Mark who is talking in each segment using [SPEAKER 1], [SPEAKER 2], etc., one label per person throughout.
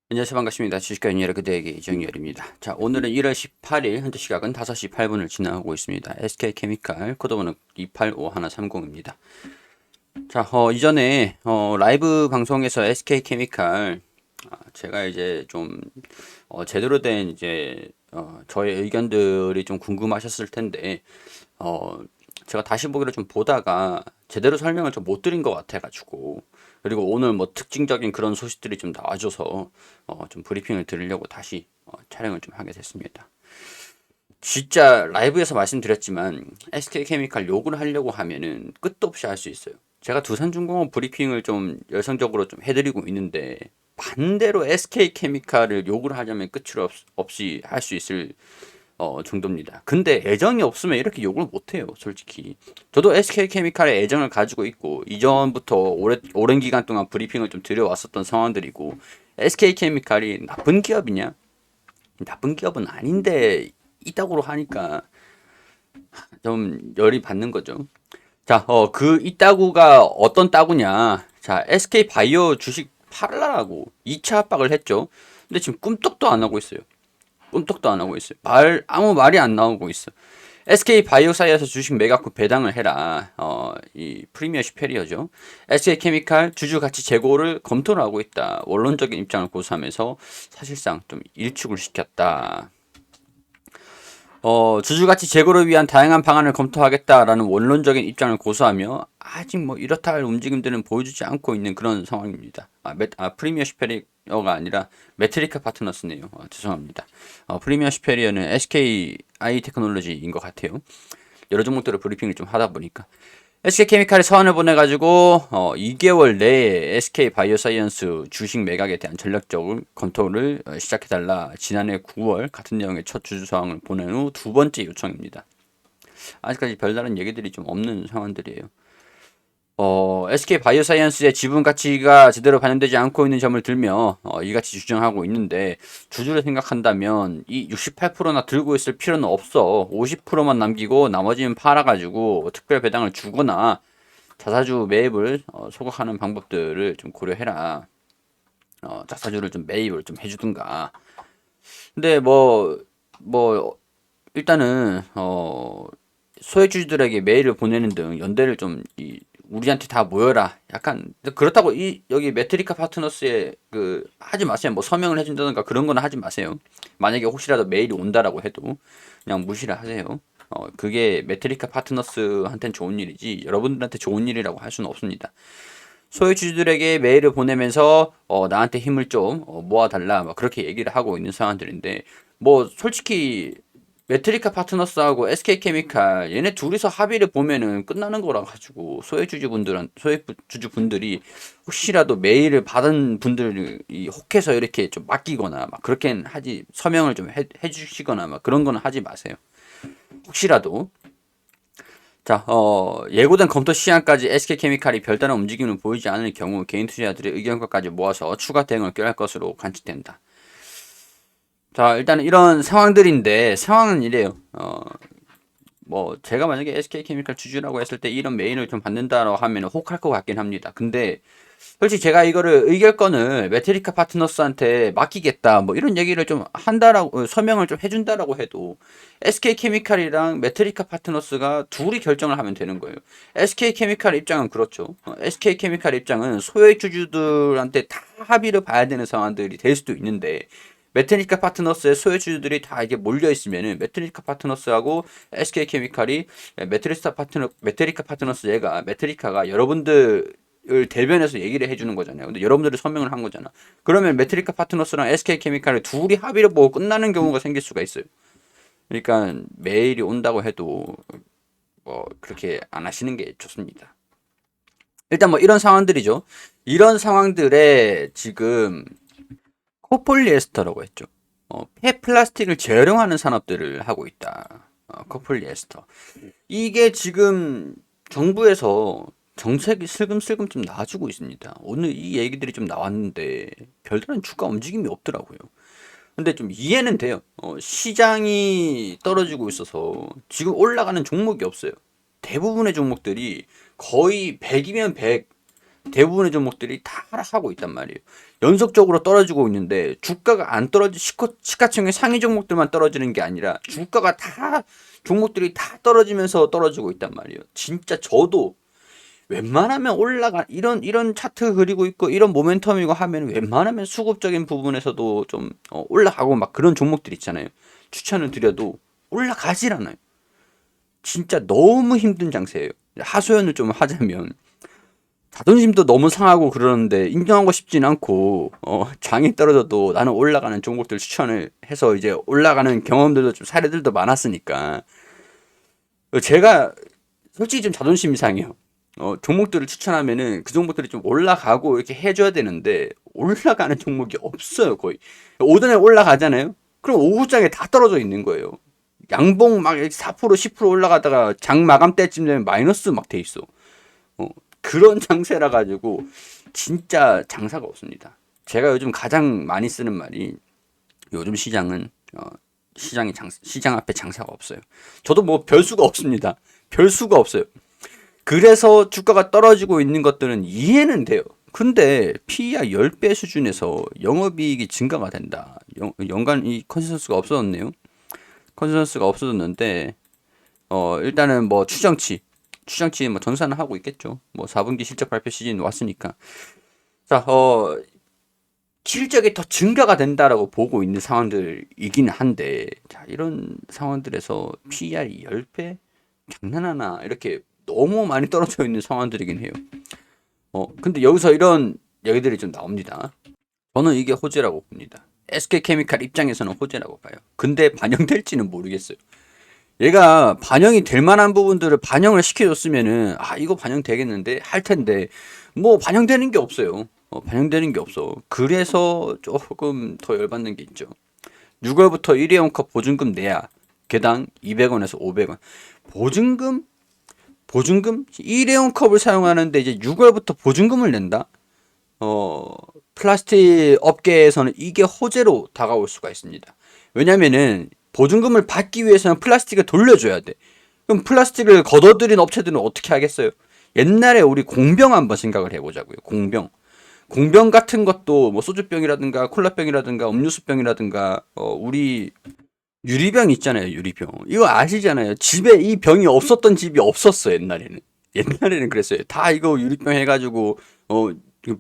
[SPEAKER 1] 안녕하세요. 반갑습니다. 주식가 윤리의 그대에게 이정열입니다. 자, 오늘은 1월 18일 현재 시각은 5시 8분을 지나고 있습니다. SK케미칼 코드번호 285130입니다. 자, 이전에 라이브 방송에서 SK케미칼 제가 이제 좀 제대로 된 이제 저의 의견들이 좀 궁금하셨을 텐데 어, 제가 다시 보기를 좀 보다가 제대로 설명을 좀 못 드린 것 같아가지고 그리고 오늘 뭐 특징적인 그런 소식들이 좀 나와줘서 좀 브리핑을 드리려고 다시 촬영을 좀 하게 됐습니다. 진짜 라이브에서 말씀드렸지만 SK케미칼 욕을 하려고 하면은 끝도 없이 할 수 있어요. 제가 두산중공업 브리핑을 좀 열성적으로 좀 해드리고 있는데 반대로 SK케미칼을 욕을 하려면 끝을 없이 할 수 있을 정도입니다. 근데 애정이 없으면 이렇게 욕을 못해요, 솔직히. 저도 SK케미칼에 애정을 가지고 있고, 이전부터 오랜 기간 동안 브리핑을 좀 드려왔었던 상황들이고, SK케미칼이 나쁜 기업이냐? 나쁜 기업은 아닌데, 이따구로 하니까 좀 열이 받는 거죠. 자, 그 이따구가 어떤 따구냐? 자, SK바이오 주식 팔라라고 2차 압박을 했죠. 근데 지금 꿈떡도 안 하고 있어요. 꿈떡도 안 하고 있어요. 아무 말이 안 나오고 있어. SK 바이오사이에서 주식 매각 후 배당을 해라. 이 프리미어 슈페리어죠. SK 케미칼 주주 가치 재고를 검토를 하고 있다. 원론적인 입장을 고수하면서 사실상 좀 일축을 시켰다. 주주 가치 제고를 위한 다양한 방안을 검토하겠다라는 원론적인 입장을 고수하며 아직 뭐 이렇다 할 움직임들은 보여주지 않고 있는 그런 상황입니다. 프리미어 슈페리어가 아니라 메트리카 파트너스네요. 죄송합니다. 프리미어 슈페리어는 SKI 테크놀로지인 것 같아요. 여러 종목들을 브리핑을 좀 하다 보니까. SK케미칼에 서한을 보내가지고 2개월 내에 SK바이오사이언스 주식 매각에 대한 전략적인 검토를 시작해달라. 지난해 9월 같은 내용의 첫 주주서항을 보낸 후 두 번째 요청입니다. 아직까지 별다른 얘기들이 좀 없는 상황들이에요. SK 바이오사이언스의 지분 가치가 제대로 반영되지 않고 있는 점을 들며 이같이 주장하고 있는데 주주를 생각한다면 이 68%나 들고 있을 필요는 없어. 50%만 남기고 나머지는 팔아가지고 특별 배당을 주거나 자사주 매입을 소각하는 방법들을 좀 고려해라. 자사주를 좀 매입을 좀 해주든가. 근데 뭐 일단은 소액주주들에게 메일을 보내는 등 연대를 좀 우리한테 다 모여라. 약간 그렇다고 이 여기 메트리카 파트너스에 그 하지 마세요. 뭐 서명을 해준다든가 그런 거는 하지 마세요. 만약에 혹시라도 메일이 온다라고 해도 그냥 무시를 하세요. 그게 메트리카 파트너스한테는 좋은 일이지 여러분들한테 좋은 일이라고 할 수는 없습니다. 소액주주들에게 메일을 보내면서 나한테 힘을 좀 모아달라 막 그렇게 얘기를 하고 있는 상황들인데 뭐 솔직히 메트리카 파트너스하고 SK케미칼 얘네 둘이서 합의를 보면은 끝나는 거라 가지고 소액주주분들이 혹시라도 메일을 받은 분들이 혹해서 이렇게 좀 맡기거나 막 그렇게 하지 서명을 좀 해주시거나 막 그런 거는 하지 마세요. 혹시라도 자, 예고된 검토 시한까지 SK케미칼이 별다른 움직임을 보이지 않을 경우 개인 투자자들의 의견까지 모아서 추가 대응을 꾀할 것으로 관측된다. 자, 일단은 이런 상황들인데 상황은 이래요. 뭐 제가 만약에 SK케미칼 주주라고 했을 때 이런 메일을 좀 받는다라고 하면 혹할 것 같긴 합니다. 근데 솔직히 제가 이거를 의결권을 메테리카 파트너스한테 맡기겠다 뭐 이런 얘기를 좀 한다라고 서명을 좀 해준다라고 해도 SK케미칼이랑 메테리카 파트너스가 둘이 결정을 하면 되는 거예요. SK케미칼 입장은 그렇죠. SK케미칼 입장은 소액 주주들한테 다 합의를 봐야 되는 상황들이 될 수도 있는데 메테리카 파트너스의 소유주들이 다 이게 몰려 있으면은 메테리카 파트너스하고 SK케미칼이 메테리카 파트너스 얘가 메테리카가 여러분들 을 대변해서 얘기를 해주는 거잖아요. 근데 여러분들이 서명을 한 거잖아. 그러면 메트리카 파트너스랑 SK케미칼을 둘이 합의를 보고 끝나는 경우가 생길 수가 있어요. 그러니까 메일이 온다고 해도 뭐 그렇게 안 하시는 게 좋습니다. 일단 뭐 이런 상황들이죠. 이런 상황들에 지금 코폴리에스터라고 했죠. 폐플라스틱을 재활용하는 산업들을 하고 있다. 코폴리에스터. 이게 지금 정부에서 정책이 슬금슬금 좀 나와주고 있습니다. 오늘 이 얘기들이 좀 나왔는데 별다른 주가 움직임이 없더라고요. 근데 좀 이해는 돼요. 시장이 떨어지고 있어서 지금 올라가는 종목이 없어요. 대부분의 종목들이 거의 100이면 100, 대부분의 종목들이 다 하락하고 있단 말이에요. 연속적으로 떨어지고 있는데 주가가 안 떨어지 시가총액 상위 종목들만 떨어지는 게 아니라 주가가 다 종목들이 다 떨어지면서 떨어지고 있단 말이에요. 진짜 저도 웬만하면 이런 차트 그리고 있고 이런 모멘텀이고 하면 웬만하면 수급적인 부분에서도 좀 올라가고 막 그런 종목들 있잖아요. 추천을 드려도 올라가질 않아요. 진짜 너무 힘든 장세예요. 하소연을 좀 하자면 자존심도 너무 상하고 그러는데 인정하고 싶진 않고 장이 떨어져도 나는 올라가는 종목들 추천을 해서 이제 올라가는 경험들도 좀 사례들도 많았으니까 제가 솔직히 좀 자존심이 상해요. 종목들을 추천하면은 그 종목들이 좀 올라가고 이렇게 해줘야 되는데 올라가는 종목이 없어요 거의. 오전에 올라가잖아요. 그럼 오후장에 다 떨어져 있는 거예요. 양봉 막 4% 10% 올라가다가 장 마감 때쯤 되면 마이너스 막 돼 있어. 그런 장세라 가지고 진짜 장사가 없습니다. 제가 요즘 가장 많이 쓰는 말이 요즘 시장은 시장 앞에 장사가 없어요. 저도 뭐 별수가 없습니다. 별수가 없어요. 그래서 주가가 떨어지고 있는 것들은 이해는 돼요. 근데 PER 10배 수준에서 영업이익이 증가가 된다. 연간 이 컨센서스가 없어졌네요. 컨센서스가 없어졌는데 일단은 뭐 추정치 뭐 전산을 하고 있겠죠. 뭐 4분기 실적 발표 시즌 왔으니까. 자, 실적이 더 증가가 된다라고 보고 있는 상황들이긴 한데, 자, 이런 상황들에서 PER이 10배? 장난하나? 이렇게 너무 많이 떨어져 있는 상황들이긴 해요. 근데 여기서 이런 얘기들이 좀 나옵니다. 저는 이게 호재라고 봅니다. SK케미칼 입장에서는 호재라고 봐요. 근데 반영될지는 모르겠어요. 얘가 반영이 될 만한 부분들을 반영을 시켜줬으면은 이거 반영되겠는데 할 텐데 뭐 반영되는 게 없어요. 반영되는 게 없어. 그래서 조금 더 열받는 게 있죠. 6월부터 일회용 컵 보증금 내야 개당 200원에서 500원. 보증금? 일회용 컵을 사용하는데 이제 6월부터 보증금을 낸다? 플라스틱 업계에서는 이게 호재로 다가올 수가 있습니다. 왜냐면은 보증금을 받기 위해서는 플라스틱을 돌려줘야 돼. 그럼 플라스틱을 걷어들인 업체들은 어떻게 하겠어요? 옛날에 우리 공병 한번 생각을 해보자고요. 공병 같은 것도 뭐 소주병이라든가 콜라병이라든가 음료수병이라든가 우리 유리병 있잖아요. 유리병. 이거 아시잖아요. 집에 이 병이 없었던 집이 없었어. 옛날에는 그랬어요. 다 이거 유리병 해가지고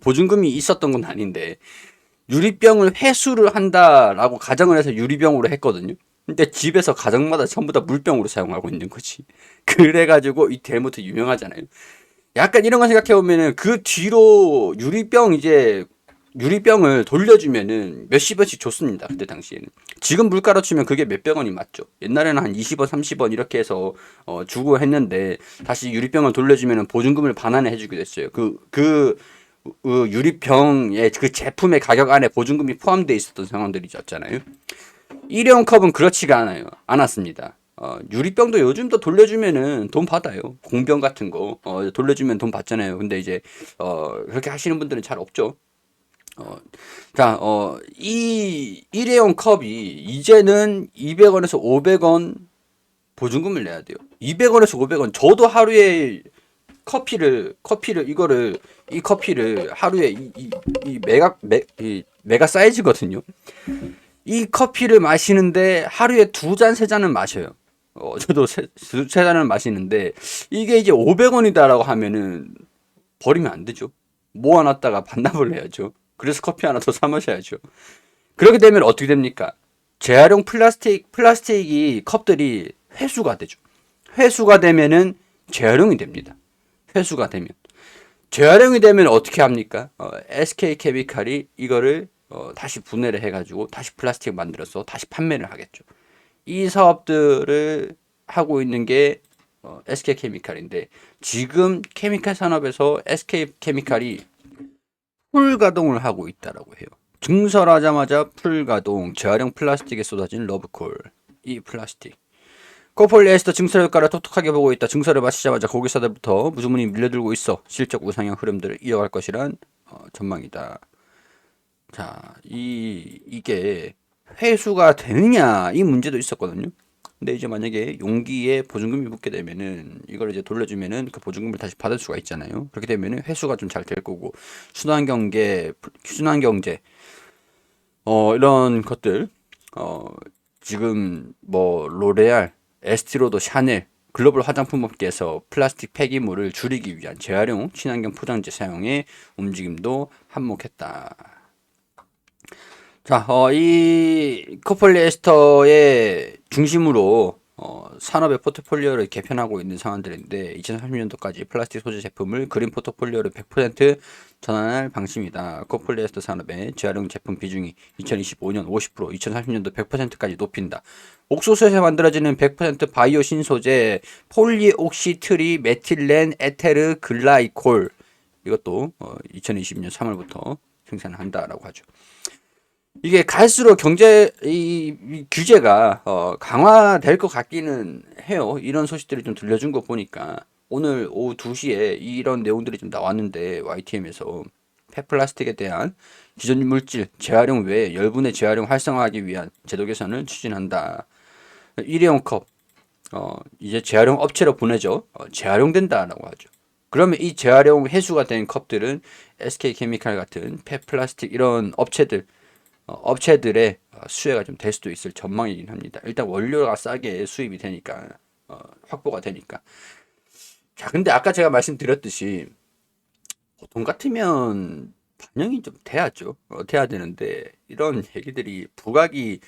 [SPEAKER 1] 보증금이 있었던 건 아닌데 유리병을 회수를 한다라고 가정을 해서 유리병으로 했거든요. 근데 집에서 가정마다 전부 다 물병으로 사용하고 있는 거지. 그래가지고 이 데모트 유명하잖아요. 약간 이런 거 생각해보면은 그 뒤로 유리병을 돌려주면은 몇십 원씩 줬습니다. 그때 당시에는. 지금 물가로 치면 그게 몇백 원이 맞죠. 옛날에는 한 20원, 30원 이렇게 해서 주고 했는데 다시 유리병을 돌려주면은 보증금을 반환해 주기도 했어요. 유리병의 그 제품의 가격 안에 보증금이 포함되어 있었던 상황들이었잖아요. 일회용 컵은 그렇지가 않았습니다. 유리병도 요즘도 돌려주면은 돈 받아요. 공병 같은 거 돌려주면 돈 받잖아요. 근데 이제 그렇게 하시는 분들은 잘 없죠. 이 일회용 컵이 이제는 200원에서 500원 보증금을 내야 돼요. 200원에서 500원. 저도 하루에 이 커피를 하루에 이 메가 사이즈거든요. 이 커피를 마시는데 하루에 2잔, 3잔은 마셔요. 저도 세 잔을 마시는데 이게 이제 500원이다라고 하면은 버리면 안 되죠. 모아놨다가 반납을 해야죠. 그래서 커피 하나 더 사 마셔야죠. 그렇게 되면 어떻게 됩니까? 재활용 플라스틱이 컵들이 회수가 되죠. 회수가 되면은 재활용이 됩니다. 회수가 되면. 재활용이 되면 어떻게 합니까? SK케미칼이 이거를 다시 분해를 해가지고 다시 플라스틱 만들어서 다시 판매를 하겠죠. 이 사업들을 하고 있는 게 SK케미칼인데 지금 케미칼 산업에서 SK케미칼이 풀 가동을 하고 있다라고 해요. 증설하자마자 풀 가동, 재활용 플라스틱에 쏟아진 러브콜. 이 플라스틱. 코폴리에스터 증설 효과를 톡톡하게 보고 있다. 증설을 마치자마자 고객사들부터 무주문이 밀려들고 있어. 실적 우상향 흐름들을 이어갈 것이란 전망이다. 자, 이게 회수가 되느냐 이 문제도 있었거든요. 근데 이제 만약에 용기에 보증금이 붙게 되면은 이걸 이제 돌려주면은 그 보증금을 다시 받을 수가 있잖아요. 그렇게 되면은 회수가 좀 잘 될 거고 순환경제 이런 것들 어 지금 뭐 로레알, 에스티로더, 샤넬 글로벌 화장품 업계에서 플라스틱 폐기물을 줄이기 위한 재활용 친환경 포장재 사용에 움직임도 한몫했다. 자, 이 코폴리에스터의 중심으로 산업의 포트폴리오를 개편하고 있는 상황들인데 2030년도까지 플라스틱 소재 제품을 그린 포트폴리오로 100% 전환할 방침이다. 코폴리에스터 산업의 재활용 제품 비중이 2025년 50%, 2030년도 100%까지 높인다. 옥수수에서 만들어지는 100% 바이오 신소재 폴리옥시트리 메틸렌 에테르 글라이콜 이것도 2020년 3월부터 생산을 한다라고 하죠. 이게 갈수록 경제 이 규제가 강화될 것 같기는 해요. 이런 소식들을 좀 들려준 거 보니까 오늘 오후 2시에 이런 내용들이 좀 나왔는데 YTM에서 폐플라스틱에 대한 기존 물질 재활용 외에 열분해 재활용 활성화하기 위한 제도 개선을 추진한다. 일회용 컵 이제 재활용 업체로 보내죠. 재활용된다라고 하죠. 그러면 이 재활용 회수가 된 컵들은 SK케미칼 같은 폐플라스틱 이런 업체들의 수혜가 좀 될 수도 있을 전망이긴 합니다. 일단 원료가 싸게 수입이 되니까 확보가 되니까. 자, 근데 아까 제가 말씀드렸듯이 보통 같으면 반영이 좀 돼야죠. 돼야 되는데 이런 얘기들이 부각이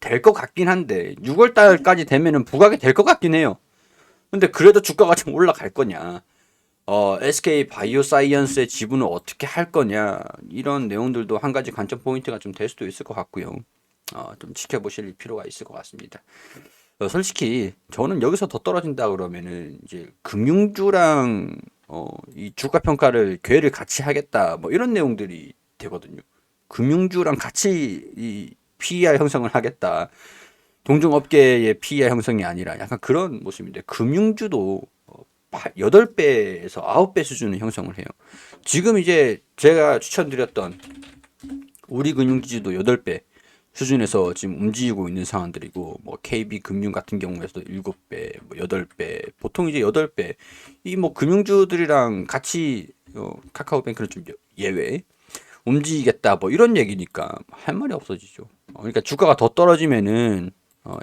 [SPEAKER 1] 될 것 같긴 한데 6월 달까지 되면은 부각이 될 것 같긴 해요. 근데 그래도 주가가 좀 올라갈 거냐? SK 바이오사이언스의 지분을 어떻게 할 거냐 이런 내용들도 한 가지 관점 포인트가 좀 될 수도 있을 것 같고요. 좀 지켜보실 필요가 있을 것 같습니다. 솔직히 저는 여기서 더 떨어진다 그러면은 이제 금융주랑 이 주가 평가를 괴를 같이 하겠다 뭐 이런 내용들이 되거든요. 금융주랑 같이 이 PER 형성을 하겠다. 동종업계의 PER 형성이 아니라 약간 그런 모습인데 금융주도 8배에서 9배 수준의 형성을 해요. 지금 이제 제가 추천드렸던 우리 금융지주도 8배 수준에서 지금 움직이고 있는 상황들이고 뭐 KB금융 같은 경우에도 7배, 뭐 8배, 보통 이제 8배 이 뭐 금융주들이랑 같이 카카오뱅크는 좀 예외 움직이겠다 뭐 이런 얘기니까 할 말이 없어지죠. 그러니까 주가가 더 떨어지면은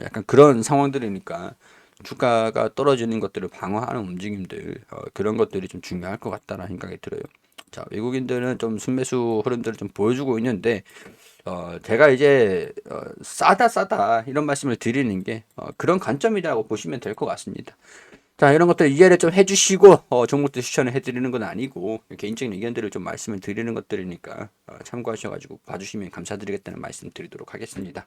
[SPEAKER 1] 약간 그런 상황들이니까 주가가 떨어지는 것들을 방어하는 움직임들 그런 것들이 좀 중요할 것 같다는 생각이 들어요. 자, 외국인들은 좀 순매수 흐름들을 좀 보여주고 있는데 제가 이제 싸다 이런 말씀을 드리는 게 그런 관점이라고 보시면 될 것 같습니다. 자, 이런 것들 이해를 좀 해주시고 종목들 추천을 해드리는 건 아니고 개인적인 의견들을 좀 말씀을 드리는 것들이니까 참고하셔가지고 봐주시면 감사드리겠다는 말씀 드리도록 하겠습니다.